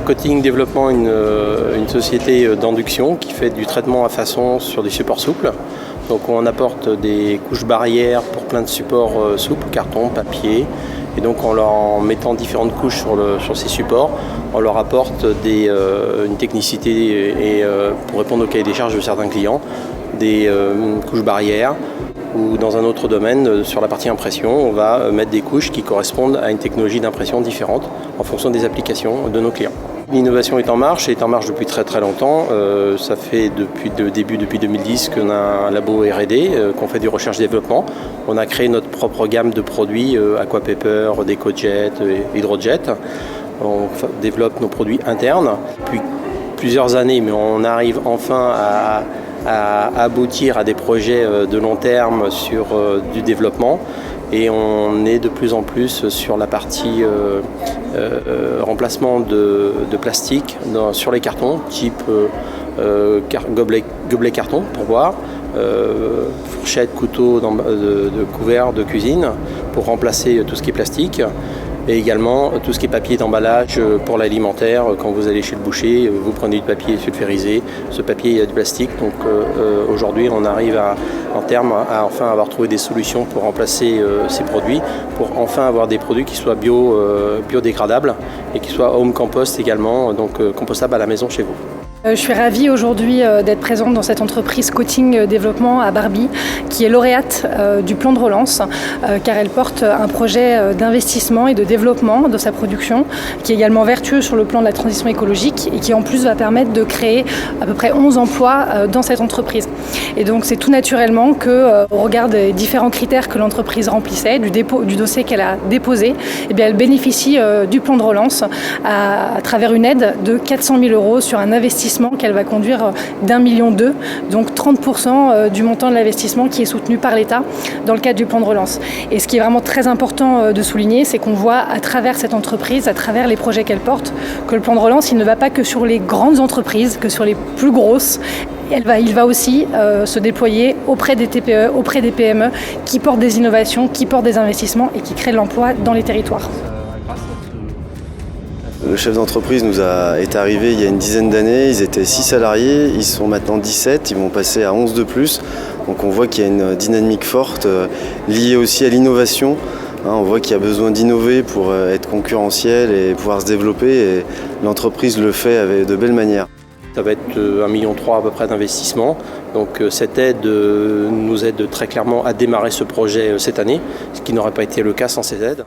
Coating Développement, une société d'induction qui fait du traitement à façon sur des supports souples. Donc on apporte des couches barrières pour plein de supports souples, carton, papier. Et donc en mettant différentes couches sur ces supports, on leur apporte une technicité pour répondre au cahier des charges de certains clients, des couches barrières. Ou dans un autre domaine, sur la partie impression, on va mettre des couches qui correspondent à une technologie d'impression différente en fonction des applications de nos clients. L'innovation est en marche depuis très très longtemps. Ça fait depuis 2010 qu'on a un labo R&D, qu'on fait du recherche-développement. On a créé notre propre gamme de produits, Aquapaper, DecoJet, Hydrojet. On développe nos produits internes depuis plusieurs années, mais on arrive enfin à aboutir à des projets de long terme sur du développement. Et on est de plus en plus sur la partie remplacement de plastique sur les cartons, type gobelet carton pour boire, fourchette, couteau de couvert de cuisine pour remplacer tout ce qui est plastique. Et également tout ce qui est papier d'emballage pour l'alimentaire. Quand vous allez chez le boucher, vous prenez du papier sulfurisé. Ce papier, il y a du plastique. Donc aujourd'hui, on arrive en terme à enfin avoir trouvé des solutions pour remplacer ces produits, pour enfin avoir des produits qui soient biodégradables et qui soient home compost également, donc compostables à la maison chez vous. Je suis ravie aujourd'hui d'être présente dans cette entreprise Coating Développement à Barbie, qui est lauréate du plan de relance, car elle porte un projet d'investissement et de développement de sa production, qui est également vertueux sur le plan de la transition écologique et qui en plus va permettre de créer à peu près 11 emplois dans cette entreprise. Et donc c'est tout naturellement qu'au regard des différents critères que l'entreprise remplissait, du dossier qu'elle a déposé, eh bien, elle bénéficie du plan de relance à travers une aide de 400 000 € sur un investissement qu'elle va conduire d'1,2 million, donc 30% du montant de l'investissement qui est soutenu par l'État dans le cadre du plan de relance. Et ce qui est vraiment très important de souligner, c'est qu'on voit à travers cette entreprise, à travers les projets qu'elle porte, que le plan de relance, il ne va pas que sur les grandes entreprises, que sur les plus grosses. Il va aussi se déployer auprès des TPE, auprès des PME, qui portent des innovations, qui portent des investissements et qui créent de l'emploi dans les territoires. Le chef d'entreprise est arrivé il y a une dizaine d'années, ils étaient 6 salariés, ils sont maintenant 17, ils vont passer à 11 de plus. Donc on voit qu'il y a une dynamique forte liée aussi à l'innovation. On voit qu'il y a besoin d'innover pour être concurrentiel et pouvoir se développer et l'entreprise le fait avec de belles manières. Ça va être 1,3 million à peu près d'investissement. Donc cette aide nous aide très clairement à démarrer ce projet cette année, ce qui n'aurait pas été le cas sans ces aides.